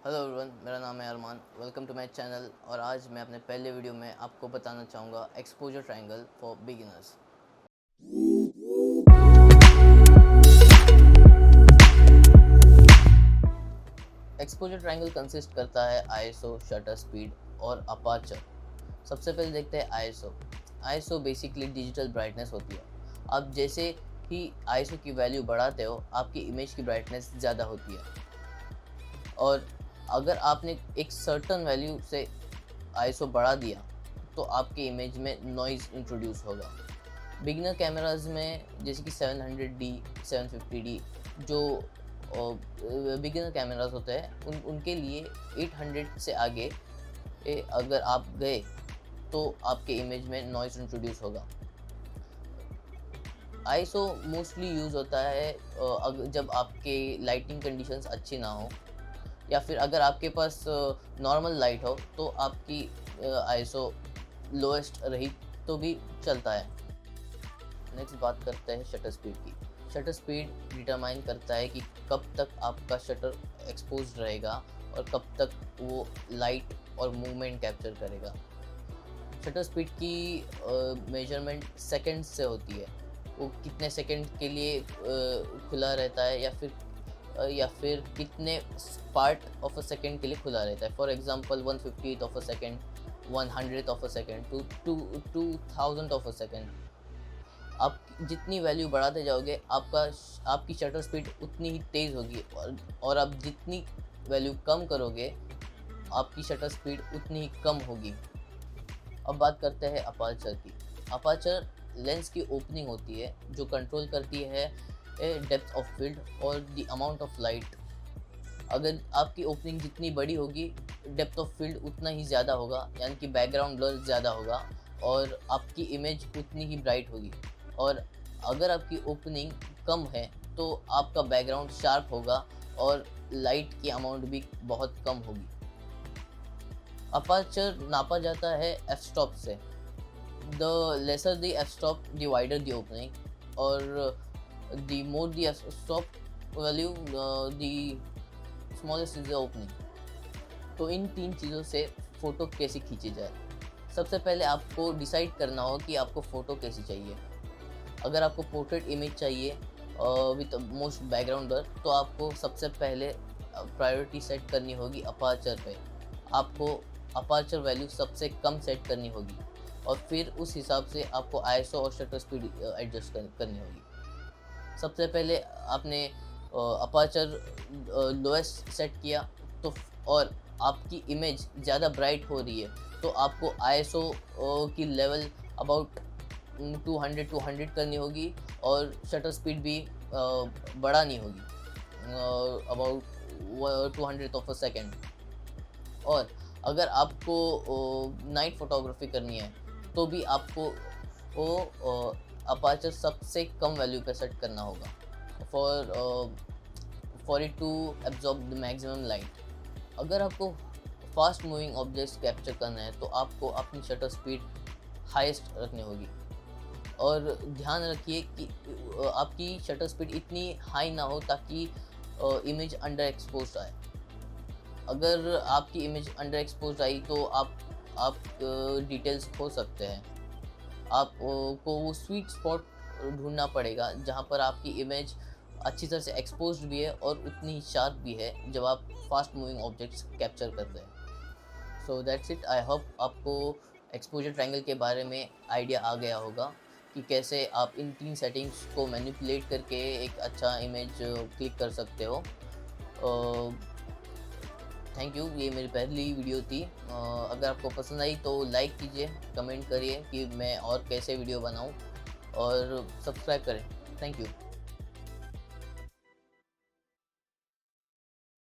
Hello everyone, मेरा नाम है Armaan. Welcome to my channel. और आज मैं अपने पहले वीडियो में आपको बताना चाहूँगा exposure triangle for beginners. Exposure triangle consist करता है आईएसओ, शटर स्पीड और अपर्चर। सबसे पहले देखते हैं ISO. ISO basically digital brightness होती है। आप जैसे ही आईएसओ की वैल्यू बढ़ाते हो, आपकी इमेज की ब्राइटनेस ज़्यादा होती है। और अगर आपने एक सर्टन वैल्यू से आईएसओ बढ़ा दिया तो आपके इमेज में नॉइज़ इंट्रोड्यूस होगा। बिगिनर कैमराज में जैसे कि 700D, 750D जो बिगिनर कैमराज होते हैं उनके लिए 800 से आगे अगर आप गए तो आपके इमेज में नॉइज़ इंट्रोड्यूस होगा। आईएसओ मोस्टली यूज़ होता है जब आपके लाइटिंग कंडीशंस अच्छी ना हो, या फिर अगर आपके पास नॉर्मल लाइट हो तो आपकी आईएसओ लोएस्ट रही तो भी चलता है। नेक्स्ट बात करते हैं शटर स्पीड की। शटर स्पीड डिटरमाइन करता है कि कब तक आपका शटर एक्सपोज रहेगा और कब तक वो लाइट और मूवमेंट कैप्चर करेगा। शटर स्पीड की मेजरमेंट सेकंड से होती है। वो कितने सेकंड के लिए खुला रहता है या फिर कितने पार्ट ऑफ अ सेकंड के लिए खुला रहता है। For example 1/50th of a second, 100th of a second to 2000 of a second. आप जितनी वैल्यू बढ़ाते जाओगे आपकी शटर स्पीड उतनी ही तेज़ होगी, और आप जितनी वैल्यू कम करोगे आपकी शटर स्पीड उतनी ही कम होगी। अब बात करते हैं अपर्चर की। अपर्चर लेंस की ओपनिंग होती है जो कंट्रोल करती है डेप्थ ऑफ फील्ड और द अमाउंट ऑफ लाइट। अगर आपकी ओपनिंग जितनी बड़ी होगी, डेप्थ ऑफ फील्ड उतना ही ज़्यादा होगा, यानी कि बैकग्राउंड ब्लर ज़्यादा होगा और आपकी इमेज उतनी ही ब्राइट होगी। और अगर आपकी ओपनिंग कम है तो आपका बैकग्राउंड शार्प होगा और लाइट की अमाउंट भी बहुत कम होगी। अपर्चर नापा जाता है एफ स्टॉप से। The lesser the f stop the wider the opening, और the more the f stop value the smallest is the opening. तो इन तीन चीज़ों से फ़ोटो कैसे खींची जाए। सबसे पहले आपको डिसाइड करना होगा कि आपको फ़ोटो कैसी चाहिए। अगर आपको पोर्ट्रेट इमेज चाहिए विथ मोस्ट बैकग्राउंड ब्लर, तो आपको सबसे पहले प्रायोरिटी सेट करनी होगी अपर्चर पे। आपको अपर्चर वैल्यू सबसे कम सेट करनी होगी और फिर उस हिसाब से आपको आईएसओ और शटर स्पीड एडजस्ट करनी होगी। सबसे पहले आपने अपर्चर लोएस्ट सेट किया तो और आपकी इमेज ज़्यादा ब्राइट हो रही है तो आपको आईएसओ की लेवल अबाउट 200 करनी होगी और शटर स्पीड भी बढ़ानी होगी अबाउट 200 ऑफ अ सेकेंड। और अगर आपको नाइट फोटोग्राफी करनी है तो भी आपको अपर्चर सबसे कम वैल्यू पे सेट करना होगा for it to absorb the maximum light. अगर आपको फास्ट मूविंग ऑब्जेक्ट्स कैप्चर करना है तो आपको अपनी शटर स्पीड हाईएस्ट रखनी होगी। और ध्यान रखिए कि आपकी शटर स्पीड इतनी हाई ना हो ताकि इमेज अंडर एक्सपोज आए। अगर आपकी इमेज अंडर एक्सपोज आई तो आप डिटेल्स खो सकते हैं। आपको वो स्वीट स्पॉट ढूंढना पड़ेगा जहाँ पर आपकी इमेज अच्छी तरह से एक्सपोज्ड भी है और उतनी ही शार्प भी है जब आप फास्ट मूविंग ऑब्जेक्ट्स कैप्चर करते हैं। So that's it. I hope आपको एक्सपोजर ट्रायंगल के बारे में आइडिया आ गया होगा कि कैसे आप इन तीन सेटिंग्स को मैनिपुलेट करके एक अच्छा इमेज क्लिक कर सकते हो। Thank you. ये मेरी पहली वीडियो थी। अगर आपको पसंद आई तो लाइक कीजिए, कमेंट करिए कि मैं और कैसे वीडियो बनाऊं, और सब्सक्राइब करें। Thank you.